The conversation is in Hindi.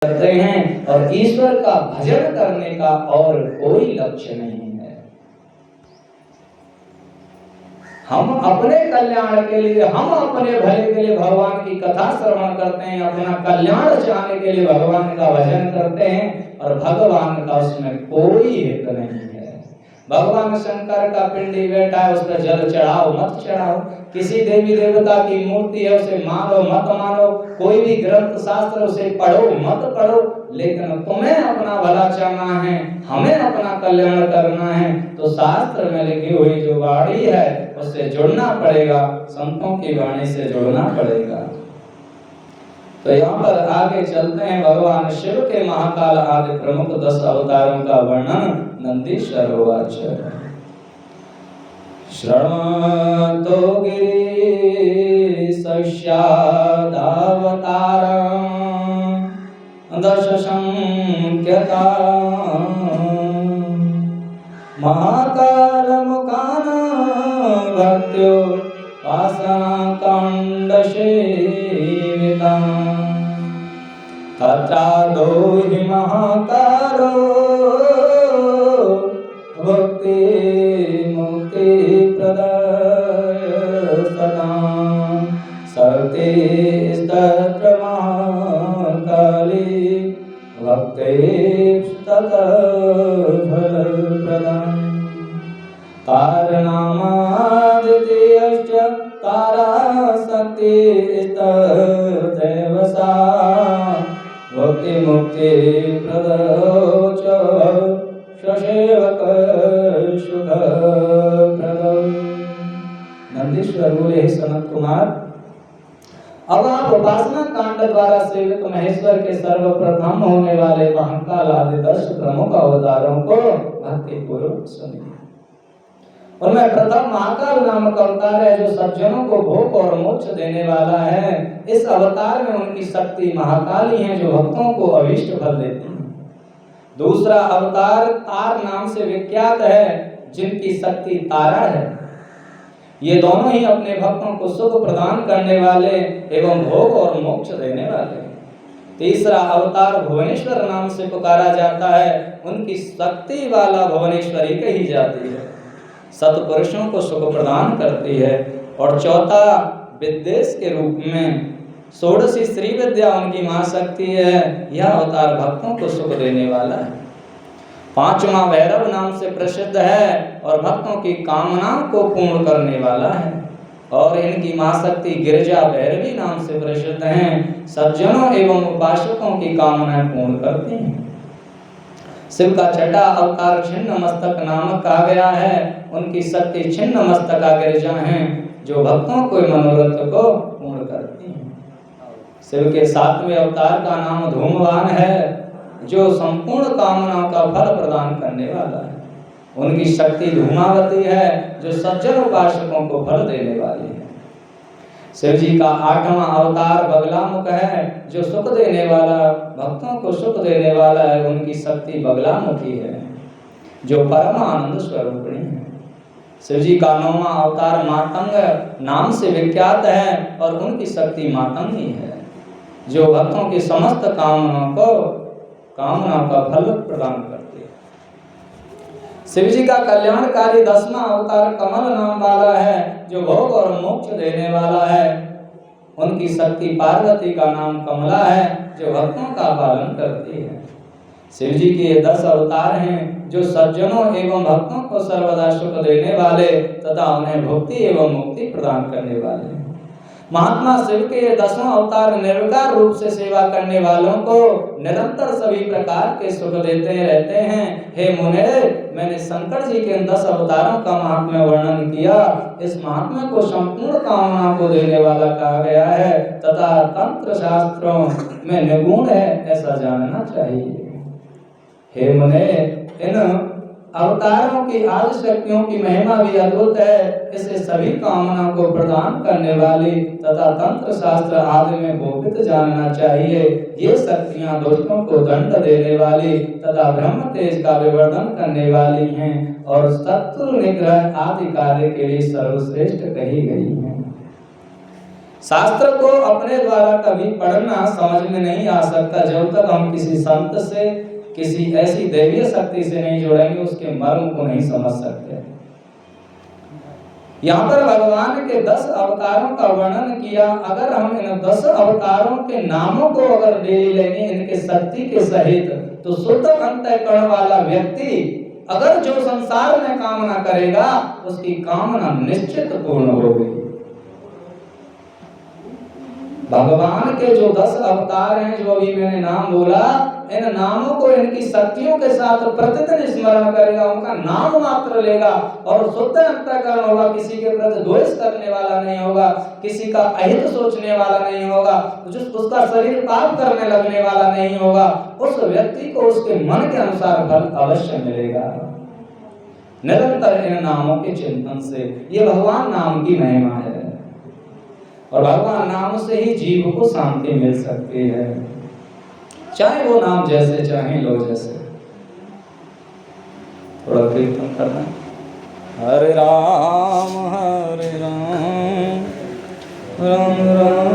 करते हैं और ईश्वर का भजन करने का और कोई लक्ष्य नहीं है। हम अपने कल्याण के लिए, हम अपने भले के लिए भगवान की कथा श्रवण करते हैं, अपना कल्याण चाहने के लिए भगवान का भजन करते हैं और भगवान का उसमें कोई हित नहीं है। भगवान शंकर का पिंडी बैठा है, उस पर जल चढ़ाओ मत चढ़ाओ, किसी देवी देवता की मूर्ति है उसे मानो मत मानो, कोई भी ग्रंथ शास्त्र उसे पढ़ो मत पढ़ो, लेकिन तुम्हें अपना भला चाहना है, हमें अपना कल्याण करना है, तो शास्त्र में लिखी हुई जो वाणी है उससे जुड़ना पड़ेगा, संतों की वाणी से जुड़ना पड़ेगा। तो यहाँ पर आगे चलते हैं। भगवान शिव के महाकाल आदि प्रमुख 10 अवतारों का वर्णन नंदीश्वर उवाच। शृण्वन्तो गिरिशस्यावतारं दश संख्यका महाकालमुखानां भक्त्यो वासनाकाण्डसेवितां तत्रादो हि महाकालो भक्ति मुक्ति प्रदायतां सर्वैस्तत्र महाकाली भक्तिस्ततः फलप्रदाम् तारनामादित्यश्च ताराशक्तिस्तथैव सा भक्ति मुक्ति प्रदोच ससेवक सुख प्रदम्। नंदीश्वर बोले, हे सनत कुमार, अब आप उपासना कांड द्वारा सेवित महेश्वर के सर्वप्रथम होने वाले महाकाल आदि 10 प्रमुख अवतारों को भक्ति पूर्वक सुनिए। उनमें प्रथम महाकाल नामक अवतार है जो सज्जनों को भोग और मोक्ष देने वाला है। इस अवतार में उनकी शक्ति महाकाली है जो भक्तों को अभीष्ट फल देती है। दूसरा अवतार तार नाम से विख्यात है जिनकी शक्ति तारा है। ये दोनों ही अपने भक्तों को सुख प्रदान करने वाले एवं भोग और मोक्ष देने वाले। तीसरा अवतार भुवनेश्वर नाम से पुकारा जाता है, उनकी शक्ति वाला भुवनेश्वरी कही जाती है, सत्पुरुषों को सुख प्रदान करती है। और चौथा विद्वेश के रूप में षोडशी श्री विद्या उनकी महाशक्ति है, यह अवतार भक्तों को सुख देने वाला है। पांचवा भैरव नाम से प्रसिद्ध है और भक्तों की कामनाओं को पूर्ण करने वाला है। और इनकी महाशक्ति गिरिजा भैरवी नाम से प्रसिद्ध हैं, सज्जनों एवं उपासकों की कामनाएं पूर्ण करती हैं। शिव का छठा अवतार छिन्न मस्तक नामक कहा गया है, उनकी शक्ति छिन्न मस्तका गिरिजा हैं जो भक्तों के मनोरथ को पूर्ण करती हैं। शिव के 7वें अवतार का नाम धूमवान है जो संपूर्ण कामनाओं का फल प्रदान करने वाला है। उनकी शक्ति धूमावती है जो सज्जन उपासकों को फल देने वाली है। शिव जी का 8वां अवतार बगलामुख है जो सुख देने वाला, भक्तों को सुख देने वाला है। उनकी शक्ति बगलामुखी है जो परम आनंद स्वरूपिणी है। शिव जी का 9वां अवतार मातंग नाम से विख्यात है और उनकी शक्ति मातंगी है जो भक्तों की समस्त कामनाओं का फल प्रदान करती है। शिव जी का कल्याणकारी 10वां अवतार कमल नाम वाला है जो भोग और मोक्ष देने वाला है। उनकी शक्ति पार्वती का नाम कमला है जो भक्तों का पालन करती है। शिव जी के 10 अवतार हैं जो सज्जनों एवं भक्तों को सर्वदा सुख देने वाले तथा उन्हें भक्ति एवं मुक्ति प्रदान करने वाले हैं। महात्मा शिव के 10वां अवतार निर्विकार रूप से सेवा करने वालों को निरंतर सभी प्रकार के सुख देते रहते हैं। हे मुने, मैंने शंकर जी के 10 अवतारों का महात्म्य वर्णन किया। इस महात्म्य को संपूर्ण कामना को देने वाला कहा गया है तथा तंत्र शास्त्रों में निगुण है ऐसा जानना चाहिए। हे मुने, इन अवतारों की आदि शक्तियों की महिमा भी अद्भुत है। इसे सभी कामनाओं को प्रदान करने वाली तथा तंत्र शास्त्र आदि में गोपित जानना चाहिए। ये शक्तियां दुष्टों को दंड देने वाली तथा ब्रह्म तेज का विवर्धन करने वाली हैं और शत्रु निग्रह आदि कार्य के लिए सर्वश्रेष्ठ कही गई हैं। शास्त्र को अपने द्वारा कभी पढ़ना समझ में नहीं आ सकता जब तक हम किसी संत से, किसी ऐसी दैवीय शक्ति से नहीं जुड़ेंगे, उसके मर्म को नहीं समझ सकते। यहाँ पर भगवान के 10 अवतारों का वर्णन किया। अगर हम इन 10 अवतारों के नामों को अगर ले लेंगे इनके शक्ति के सहित, तो शुद्ध अंतःकरण वाला व्यक्ति अगर जो संसार में कामना करेगा उसकी कामना निश्चित पूर्ण होगी। भगवान के जो 10 अवतार हैं, जो अभी मैंने नाम बोला, इन नामों को इनकी शक्तियों के साथ प्रतिदिन स्मरण करेगा, उनका नाम मात्र लेगा और शुद्ध अंतःकरण होगा, किसी के प्रति द्वेष करने वाला नहीं होगा, किसी का अहित सोचने वाला नहीं होगा, उसका शरीर पाप करने लगने वाला नहीं होगा, उस व्यक्ति को उसके मन के अनुसार फल अवश्य मिलेगा। निरंतर इन नामों के चिंतन से, ये भगवान नाम की महिमा है और भगवान नाम से ही जीव को शांति मिल सकती है, चाहे वो नाम जैसे चाहे लो जैसे। थोड़ा कीर्तन करना। हरे राम राम राम